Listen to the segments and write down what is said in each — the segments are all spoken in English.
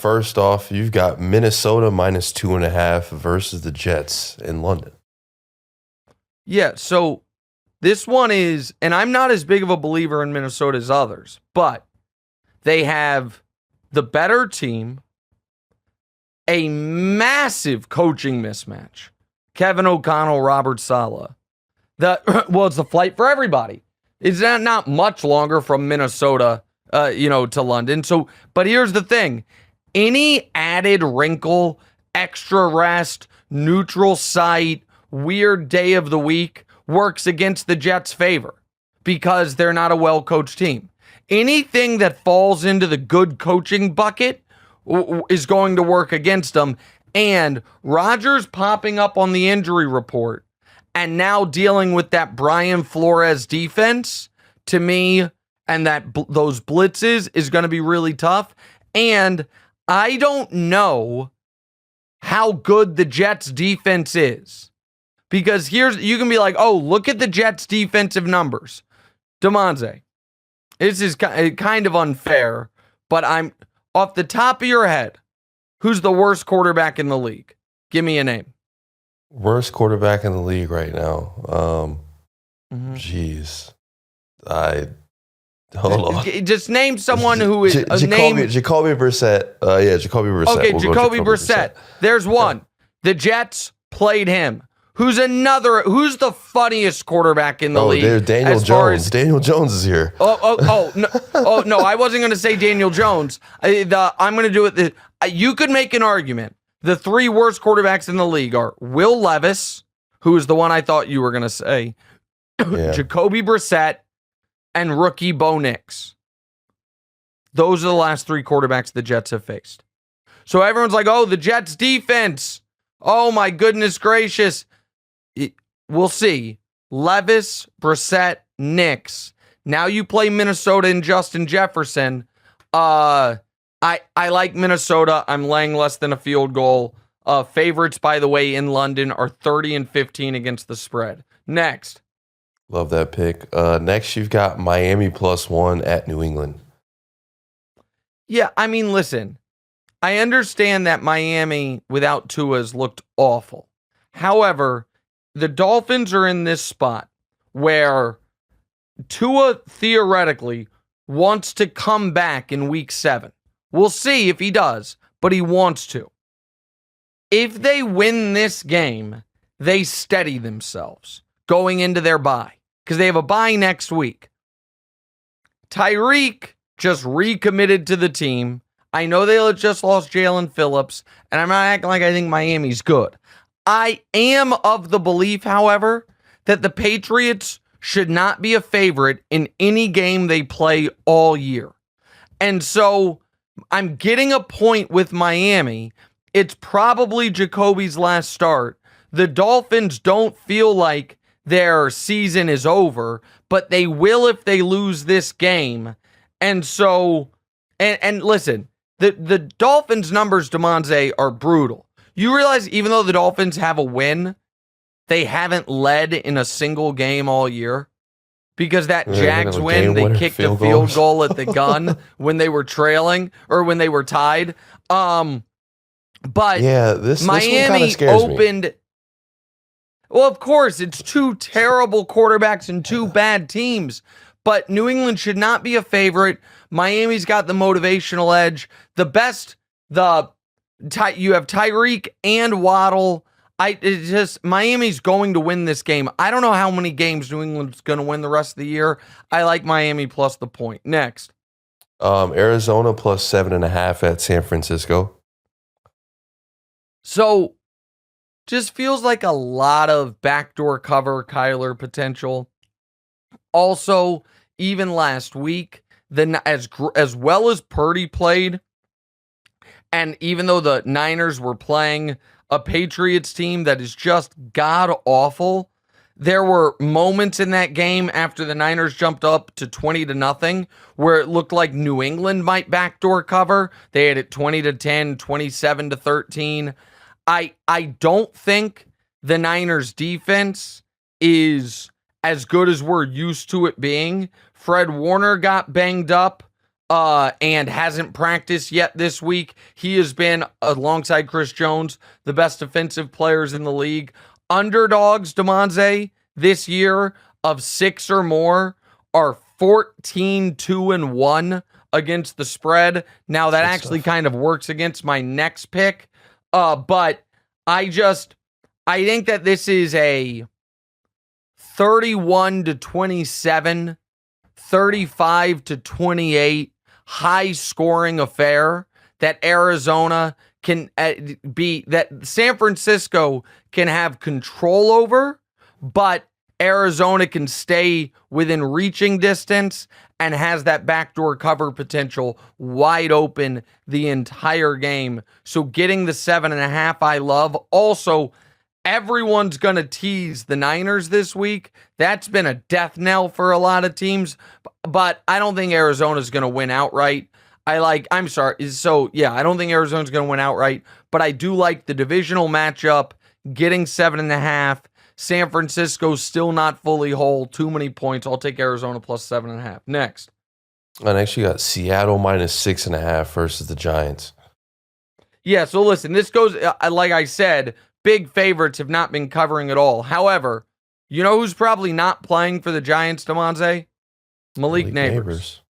First off, you've got Minnesota minus 2.5 versus the Jets in London. Yeah, so this one is, and I'm not as big of a believer in Minnesota as others, but they have the better team, a massive coaching mismatch. Kevin O'Connell, Robert Saleh. It's the flight for everybody. It's not much longer from Minnesota, to London. So, but here's the thing. Any added wrinkle, extra rest, neutral site, weird day of the week works against the Jets' favor because they're not a well-coached team. Anything that falls into the good coaching bucket is going to work against them. And Rodgers popping up on the injury report and now dealing with that Brian Flores defense, to me, and those blitzes is going to be really tough. And I don't know how good the Jets defense is, because you can be like, oh, look at the Jets defensive numbers. Demonze, this is kind of unfair, but I'm off the top of your head, who's the worst quarterback in the league? Give me a name. Worst quarterback in the league right now. Jeez. Hold on. Just name someone who is Jacoby Brissett. Jacoby Brissett. Okay, Jacoby Brissett. There's one. The Jets played him. Who's the funniest quarterback in the league? There's Daniel Jones. Daniel Jones is here. No, I wasn't going to say Daniel Jones. I'm going to do it. You could make an argument. The three worst quarterbacks in the league are Will Levis, who is the one I thought you were going to say, Jacoby Brissett, and rookie Bo Nix. Those are the last three quarterbacks the Jets have faced. So everyone's like, oh, the Jets defense. Oh, my goodness gracious. We'll see. Levis, Brissett, Nix. Now you play Minnesota and Justin Jefferson. I like Minnesota. I'm laying less than a field goal. Favorites, by the way, in London are 30-15 against the spread. Next. Love that pick. Next, you've got Miami +1 at New England. Yeah, I mean, listen. I understand that Miami without Tua's looked awful. However, the Dolphins are in this spot where Tua theoretically wants to come back in week 7. We'll see if he does, but he wants to. If they win this game, they steady themselves going into their bye, because they have a bye next week. Tyreek just recommitted to the team. I know they just lost Jalen Phillips, and I'm not acting like I think Miami's good. I am of the belief, however, that the Patriots should not be a favorite in any game they play all year. And so I'm getting a point with Miami. It's probably Jacoby's last start. The Dolphins don't feel like their season is over, but they will if they lose this game. And so, and listen, the Dolphins' numbers, Demonze, are brutal. You realize even though the Dolphins have a win, they haven't led in a single game all year? Because that Jags win, they kicked a field goal at the gun when they were trailing or when they were tied. But yeah, this Miami one scares opened. Me. Well, of course, it's two terrible quarterbacks and two bad teams. But New England should not be a favorite. Miami's got the motivational edge. You have Tyreek and Waddle. Miami's going to win this game. I don't know how many games New England's going to win the rest of the year. I like Miami plus the point. Next. Arizona +7.5 at San Francisco. So, just feels like a lot of backdoor cover Kyler potential. Also, even last week, as well as Purdy played, and even though the Niners were playing a Patriots team that is just god-awful, there were moments in that game after the Niners jumped up to 20-0 where it looked like New England might backdoor cover. They had it 20-10, 27-13. I don't think the Niners defense is as good as we're used to it being. Fred Warner got banged up. and hasn't practiced yet this week. He has been, alongside Chris Jones, the best defensive players in the league. Underdogs, DeMonze, this year of 6 or more are 14-2-1 against the spread. Now, that actually kind of works against my next pick. But I think that this is a 31-27, 35-28 high-scoring affair that Arizona can that San Francisco can have control over, but Arizona can stay within reaching distance and has that backdoor cover potential wide open the entire game. So getting the 7.5, I love. Also, everyone's going to tease the Niners this week. That's been a death knell for a lot of teams, but I don't think Arizona's going to win outright. I don't think Arizona's going to win outright, but I do like the divisional matchup, getting 7.5. San Francisco's still not fully whole. Too many points. I'll take Arizona plus 7.5. Next. I actually got Seattle minus 6.5 versus the Giants. Yeah, so listen, this goes, like I said, big favorites have not been covering at all. However, you know who's probably not playing for the Giants, DeMonze? Malik Neighbors.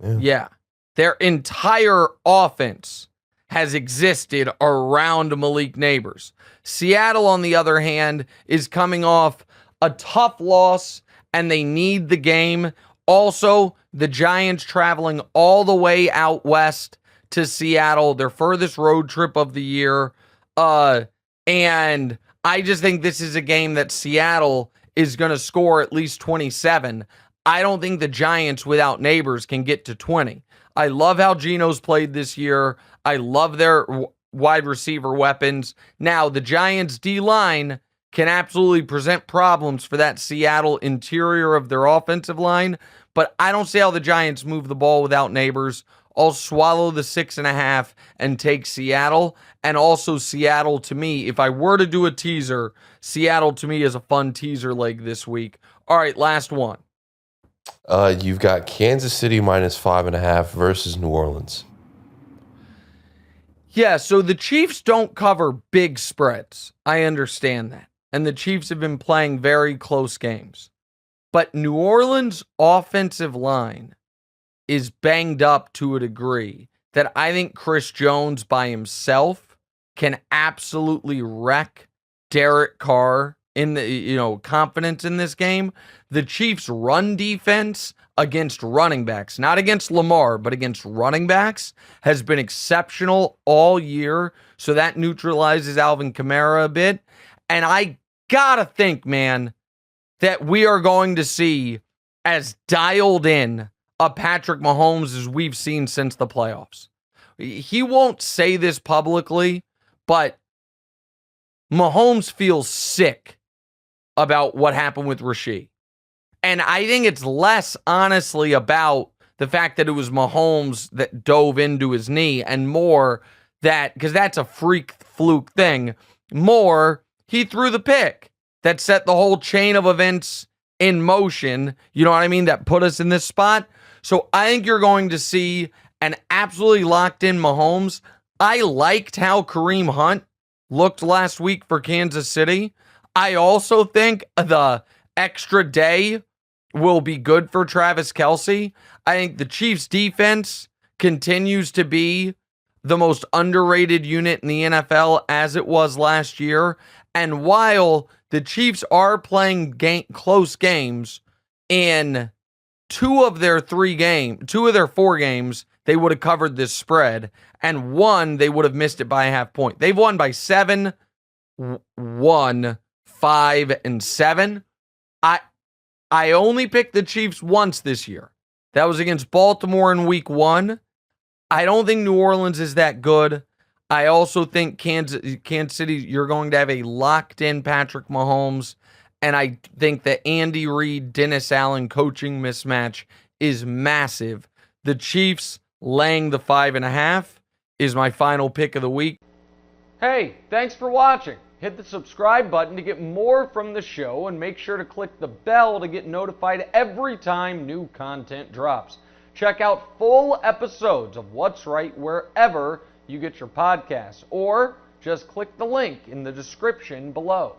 Yeah. Their entire offense has existed around Malik Neighbors. Seattle, on the other hand, is coming off a tough loss, and they need the game. Also, the Giants traveling all the way out west to Seattle, their furthest road trip of the year. And I just think this is a game that Seattle is going to score at least 27. I don't think the Giants without Neighbors can get to 20. I love how Geno's played this year. I love their wide receiver weapons. Now, the Giants' D-line can absolutely present problems for that Seattle interior of their offensive line, but I don't see how the Giants move the ball without Neighbors. I'll swallow the 6.5 and take Seattle. And also Seattle, to me, if I were to do a teaser, Seattle to me is a fun teaser leg this week. All right, last one. You've got Kansas City minus 5.5 versus New Orleans. Yeah, so the Chiefs don't cover big spreads. I understand that. And the Chiefs have been playing very close games. But New Orleans' offensive line is banged up to a degree that I think Chris Jones by himself can absolutely wreck Derek Carr in the confidence in this game. The Chiefs' run defense against running backs, not against Lamar, but against running backs, has been exceptional all year. So that neutralizes Alvin Kamara a bit. And I gotta think, man, that we are going to see as dialed in a Patrick Mahomes as we've seen since the playoffs. He won't say this publicly, but Mahomes feels sick about what happened with Rashid. And I think it's less, honestly, about the fact that it was Mahomes that dove into his knee and more that, because that's a freak fluke thing, more he threw the pick that set the whole chain of events in motion, you know what I mean, that put us in this spot. So I think you're going to see an absolutely locked-in Mahomes. I liked how Kareem Hunt looked last week for Kansas City. I also think the extra day will be good for Travis Kelce. I think the Chiefs' defense continues to be the most underrated unit in the NFL as it was last year. And while the Chiefs are playing close games, in two of their 4 games, they would have covered this spread, and one, they would have missed it by a half point. They've won by 7, 1, 5, and 7. I only picked the Chiefs once this year. That was against Baltimore in week 1. I don't think New Orleans is that good. I also think Kansas City, you're going to have a locked-in Patrick Mahomes, and I think the Andy Reid, Dennis Allen coaching mismatch is massive. The Chiefs laying the 5.5 is my final pick of the week. Hey, thanks for watching. Hit the subscribe button to get more from the show, and make sure to click the bell to get notified every time new content drops. Check Check out full episodes of What's Right wherever you get your podcasts, or just click the link in the description below.